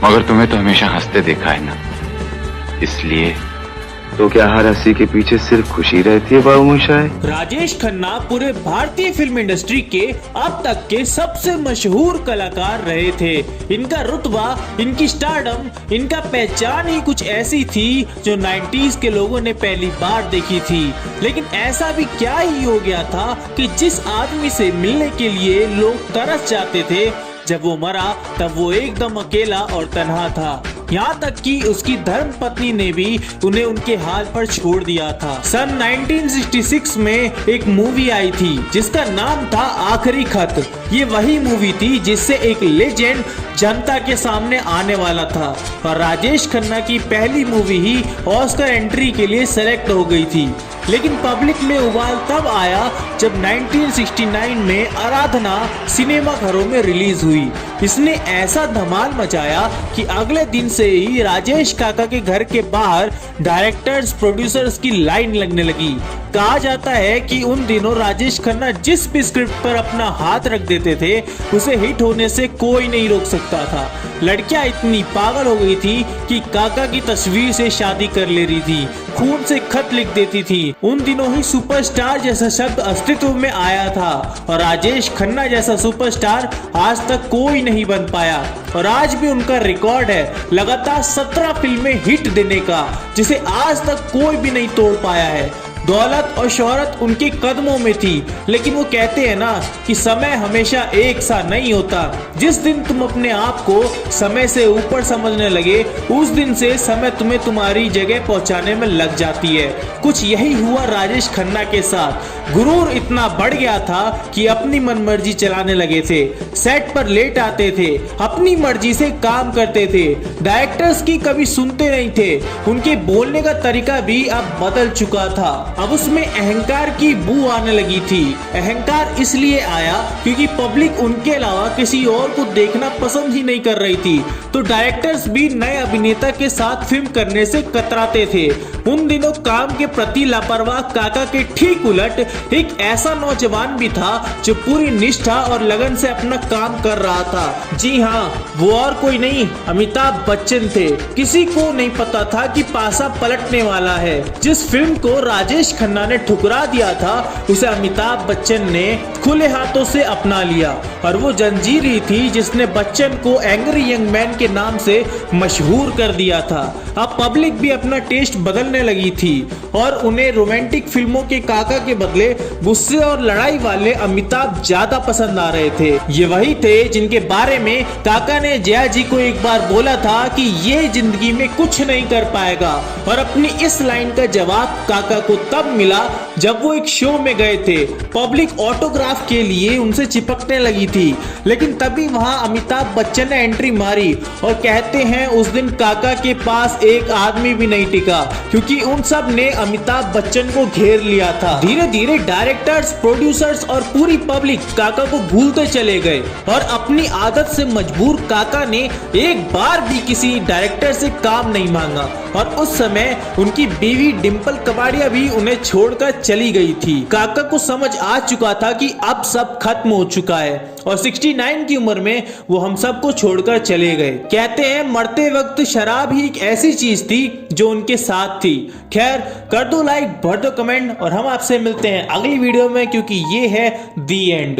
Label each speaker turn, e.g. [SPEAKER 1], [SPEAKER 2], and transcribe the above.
[SPEAKER 1] मगर तुम्हें तो हमेशा हंसते देखा है ना, इसलिए।
[SPEAKER 2] तो क्या हर हंसी के पीछे सिर्फ खुशी रहती है बाबूमोशाय?
[SPEAKER 3] राजेश खन्ना पूरे भारतीय फिल्म इंडस्ट्री के अब तक के सबसे मशहूर कलाकार रहे थे। इनका रुतबा, इनकी स्टारडम, इनका पहचान ही कुछ ऐसी थी जो 90s के लोगों ने पहली बार देखी थी। लेकिन ऐसा भी क्या ही हो गया था कि जिस आदमी से मिलने के लिए लोग तरस जाते थे, जब वो मरा तब वो एकदम अकेला और तन्हा था। यहाँ तक कि उसकी धर्म पत्नी ने भी उन्हें उनके हाल पर छोड़ दिया था। सन 1966 में एक मूवी आई थी जिसका नाम था आखिरी खत। ये वही मूवी थी जिससे एक लेजेंड जनता के सामने आने वाला था और राजेश खन्ना की पहली मूवी ही ऑस्कर एंट्री के लिए सेलेक्ट हो गई थी। लेकिन पब्लिक में उबाल तब आया जब 1969 में आराधना सिनेमा घरों में रिलीज हुई। इसने ऐसा धमाल मचाया कि अगले दिन से ही राजेश काका के घर के बाहर डायरेक्टर्स, प्रोड्यूसर्स की लाइन लगने लगी। कहा जाता है कि उन दिनों राजेश खन्ना जिस भी स्क्रिप्ट पर अपना हाथ रख देते थे उसे हिट होने से कोई नहीं रोक सकता था। लड़कियां इतनी पागल हो गई थी कि काका की तस्वीर से शादी कर ले रही थी, खून से खत लिख देती थी। उन दिनों ही सुपरस्टार जैसा शब्द अस्तित्व में आया था और राजेश खन्ना जैसा सुपरस्टार आज तक कोई नहीं बन पाया। और आज भी उनका रिकॉर्ड है लगातार 17 फिल्में हिट देने का, जिसे आज तक कोई भी नहीं तोड़ पाया है। दौलत और शोहरत उनके कदमों में थी, लेकिन वो कहते हैं ना कि समय हमेशा एक सा नहीं होता। जिस दिन तुम अपने आप को समय से ऊपर समझने लगे, उस दिन से समय तुम्हें तुम्हारी जगह पहुंचाने में लग जाती है। कुछ यही हुआ राजेश खन्ना के साथ। गुरूर इतना बढ़ गया था कि अपनी मनमर्जी चलाने लगे थे, सेट पर लेट आते थे, अपनी मर्जी से काम करते थे, डायरेक्टर्स की कभी सुनते नहीं थे। उनके बोलने का तरीका भी अब बदल चुका था। अब उसमें अहंकार की बू आने लगी थी। अहंकार इसलिए आया क्योंकि पब्लिक उनके अलावा किसी और को देखना पसंद ही नहीं कर रही थी, तो डायरेक्टर्स भी नए अभिनेता के साथ फिल्म करने से कतराते थे। उन दिनों काम के प्रति लापरवाह काका के ठीक उलट एक ऐसा नौजवान भी था जो पूरी निष्ठा और लगन से अपना काम कर रहा था। जी हाँ, वो और कोई नहीं, अमिताभ बच्चन थे। किसी को नहीं पता था कि पासा पलटने वाला है। जिस फिल्म को राजेश खन्ना ने ठुकरा दिया था, उसे अमिताभ बच्चन ने खुले हाथों से अपना लिया और वो जंजीर ही थी जिसने बच्चन को एंग्री यंग मैन के नाम से मशहूर कर दिया था। अब पब्लिक भी अपना टेस्ट बदलने लगी थी और उन्हें रोमांटिक फिल्मों के काका के बदले गुस्से और लड़ाई वाले अमिताभ ज्यादा पसंद आ रहे थे। ये वही थे जिनके बारे में काका ने जया जी को एक बार बोला था कि ये जिंदगी में कुछ नहीं कर पाएगा, और अपनी इस लाइन का जवाब काका को तब मिला जब वो एक शो में गए थे। पब्लिक ऑटोग्राफ के लिए उनसे चिपकने लगी थी, लेकिन तभी वहां अमिताभ बच्चन ने एंट्री मारी और कहते हैं उस दिन काका के पास एक आदमी भी नहीं टिका, क्योंकि उन सब ने अमिताभ बच्चन को घेर लिया था। धीरे धीरे डायरेक्टर्स, प्रोड्यूसर्स और पूरी पब्लिक काका को भूलते चले गए और अपनी आदत से मजबूर काका ने एक बार भी किसी डायरेक्टर से काम नहीं मांगा। और उस समय उनकी बीवी डिंपल कपाड़िया भी उन्हें छोड़कर चली गई थी। काका को समझ आ चुका था कि अब सब खत्म हो चुका है और 69 की उम्र में वो हम सबको छोड़कर चले गए। कहते हैं मरते वक्त शराब ही एक ऐसी चीज थी जो उनके साथ थी। खैर, कर दो लाइक, भर दो कमेंट और हम आपसे मिलते हैं अगली वीडियो में, क्योंकि ये है दी एंड।